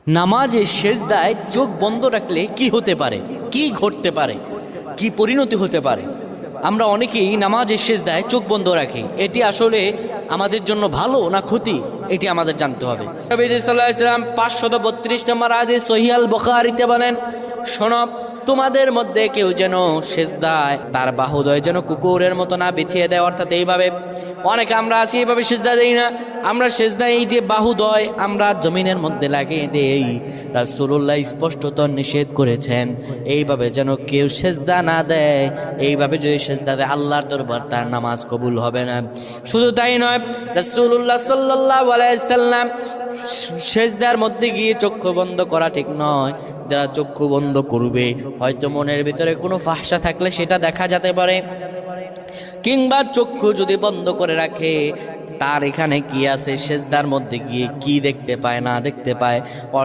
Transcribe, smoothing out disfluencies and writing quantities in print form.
নামাজে সেজদায় চোখ বন্ধ রাখলে কি হতে পারে, কি ঘটতে পারে, কি পরিণতি হতে পারে? আমরা অনেকেই নামাজের সেজদায় চোখ বন্ধ রাখি। এটি আসলে আমাদের জন্য ভালো না ক্ষতি, এটি আমাদের জানতে হবে। নবী সাল্লাল্লাহু আলাইহি ওয়াসাল্লাম 532 নম্বর হাদিস সহিহ আল বুখারীতে বলেন, শোনো, তোমাদের মধ্যে কেউ যেন সেজদায় তার বাহুদয় যেন কুকুরের মতো না বিছিয়ে দেয়। অর্থাৎ এইভাবে অনেকে আমরা আছি, এইভাবে সেজদা দেই না। আমরা সেজদা এই যে বাহুদয় আমরা জমিনের মধ্যে লাগিয়ে দেই, রাসূলুল্লাহ স্পষ্টত নিষেধ করেছেন এইভাবে যেন কেউ সেজদা না দেয়। এইভাবে যদি সেজদা দেয় আল্লাহর দরবার তার নামাজ কবুল হবে না। শুধু তাই নয়, রাসূলুল্লাহ সাল্লাল্লাহু আলাইহি সাল্লাম সেজদার মধ্যে গিয়ে চক্ষু বন্ধ করা ঠিক নয়। যারা চক্ষু বন্ধ করবে হয়তো মনের ভিতরে কোনো ফাহশা থাকলে সেটা দেখা যেতে পারে, কিংবা চক্ষু যদি বন্ধ করে রাখে তার এখানে কি আছে, সেজদার মধ্যে গিয়ে কি দেখতে পায় না দেখতে পায়।